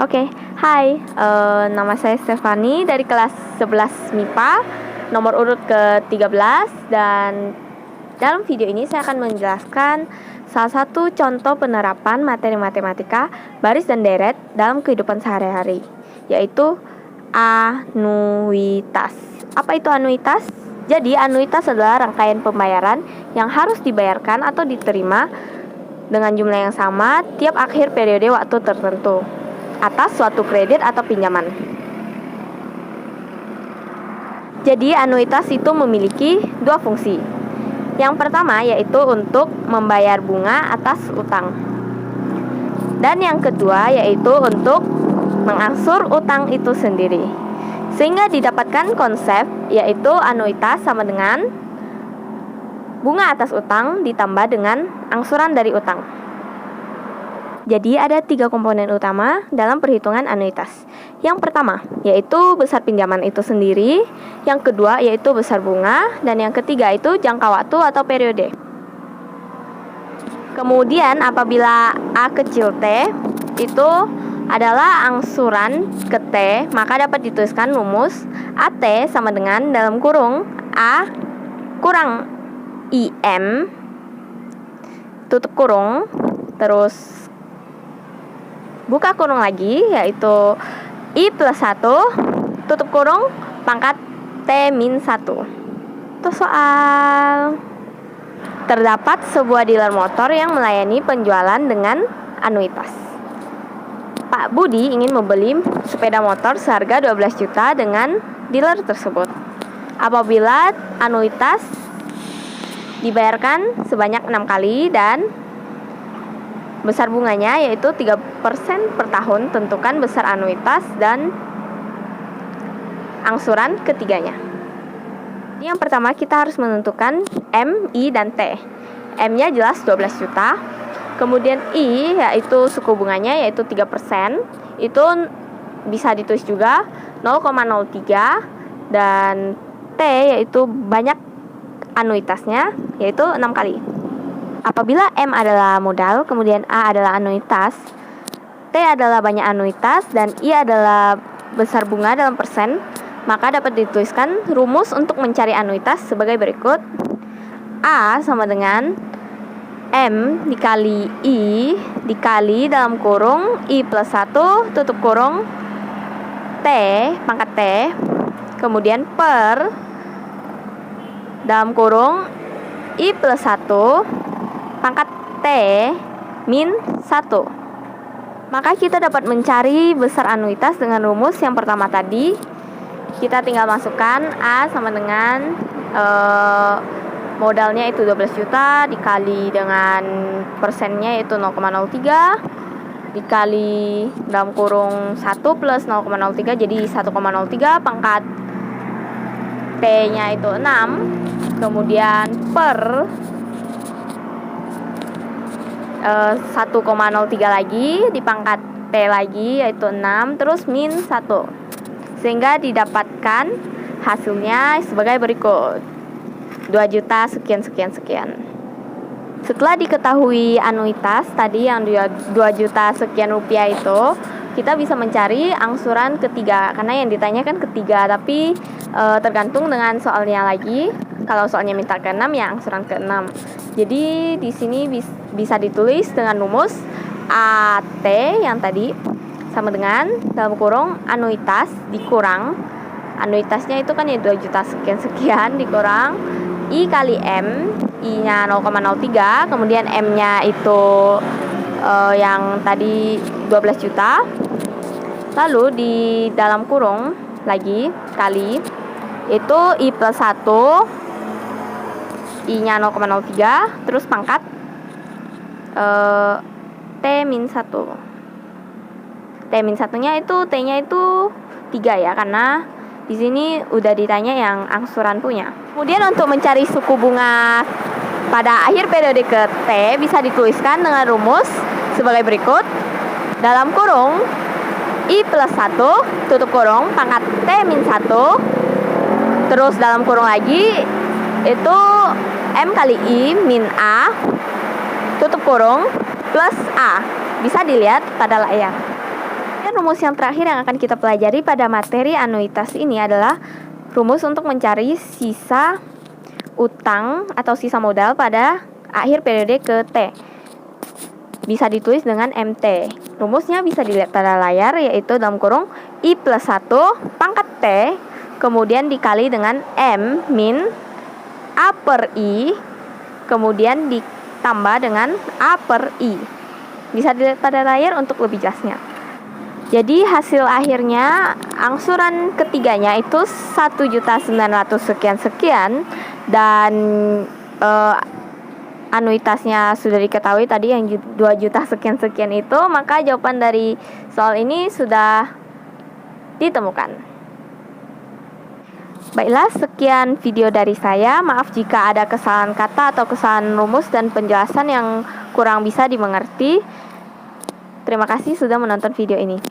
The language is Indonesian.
Oke, hai, nama saya Stefani dari kelas 11 MIPA, nomor urut ke-13. Dan dalam video ini saya akan menjelaskan salah satu contoh penerapan materi matematika baris dan deret dalam kehidupan sehari-hari, yaitu anuitas. Apa itu anuitas? Jadi anuitas adalah rangkaian pembayaran yang harus dibayarkan atau diterima dengan jumlah yang sama tiap akhir periode waktu tertentu atas suatu kredit atau pinjaman. Jadi anuitas itu memiliki dua fungsi. Yang pertama yaitu untuk membayar bunga atas utang. Dan yang kedua yaitu untuk mengangsur utang itu sendiri. Sehingga didapatkan konsep yaitu anuitas sama dengan bunga atas utang ditambah dengan angsuran dari utang. Jadi ada 3 komponen utama dalam perhitungan anuitas. Yang pertama yaitu besar pinjaman itu sendiri, yang kedua yaitu besar bunga, dan yang ketiga itu jangka waktu atau periode. Kemudian apabila A kecil T itu adalah angsuran ke T, maka dapat dituliskan rumus AT sama dengan dalam kurung A kurang IM tutup kurung, terus buka kurung lagi, yaitu I plus 1 tutup kurung pangkat T min 1. Itu soal. Terdapat sebuah dealer motor yang melayani penjualan dengan anuitas. Pak Budi ingin membeli sepeda motor seharga 12 juta dengan dealer tersebut. Apabila anuitas dibayarkan sebanyak 6 kali dan besar bunganya yaitu 3% per tahun, tentukan besar anuitas dan angsuran ketiganya. Yang pertama kita harus menentukan M, I, dan T. M-nya jelas 12 juta. Kemudian I yaitu suku bunganya yaitu 3%. Itu bisa ditulis juga 0,03, dan T yaitu banyak anuitasnya yaitu 6 kali. Apabila M adalah modal, kemudian A adalah anuitas, T adalah banyak anuitas, dan I adalah besar bunga dalam persen, maka dapat dituliskan rumus untuk mencari anuitas sebagai berikut. A sama dengan M dikali I dikali dalam kurung I plus 1 tutup kurung T pangkat T, kemudian per dalam kurung I plus 1 pangkat T min 1. Maka kita dapat mencari besar anuitas dengan rumus yang pertama tadi. Kita tinggal masukkan A sama dengan modalnya itu 12 juta dikali dengan persennya itu 0,03 dikali dalam kurung 1 plus 0,03 jadi 1,03 pangkat T nya itu 6, kemudian per 1,03 lagi di pangkat T lagi yaitu 6 terus min 1, sehingga didapatkan hasilnya sebagai berikut 2 juta sekian. Setelah diketahui anuitas tadi yang 2 juta sekian rupiah itu, kita bisa mencari angsuran ketiga, karena yang ditanyakan ketiga, tapi tergantung dengan soalnya lagi. Kalau soalnya minta ke-6 ya angsuran ke-6. Jadi di sini bisa ditulis dengan rumus AT yang tadi sama dengan dalam kurung anuitas dikurang anuitasnya itu kan ya 2 juta sekian dikurang I kali M, I-nya 0,03, kemudian M-nya itu yang tadi 12 juta. Lalu di dalam kurung lagi kali itu I plus 1 I-nya 0,03 terus pangkat T min 1. T min 1-nya itu T-nya itu 3 ya, karena di sini udah ditanya yang angsuran punya. Kemudian untuk mencari suku bunga pada akhir periode ke T bisa dituliskan dengan rumus sebagai berikut. Dalam kurung I plus 1 tutup kurung pangkat T min 1 terus dalam kurung lagi itu M kali I min A tutup kurung plus A. Bisa dilihat pada layar. Kemudian rumus yang terakhir yang akan kita pelajari pada materi anuitas ini adalah rumus untuk mencari sisa utang atau sisa modal pada akhir periode ke T. Bisa ditulis dengan MT. Rumusnya bisa dilihat pada layar, yaitu dalam kurung I plus 1 pangkat T, kemudian dikali dengan M min A per I, kemudian ditambah dengan A per I. Bisa dilihat pada layar untuk lebih jelasnya. Jadi hasil akhirnya angsuran ketiganya itu 1.900 sekian-sekian, dan anuitasnya sudah diketahui tadi yang 2 juta sekian-sekian itu, maka jawaban dari soal ini sudah ditemukan. Baiklah, sekian video dari saya. Maaf jika ada kesalahan kata atau kesalahan rumus dan penjelasan yang kurang bisa dimengerti. Terima kasih sudah menonton video ini.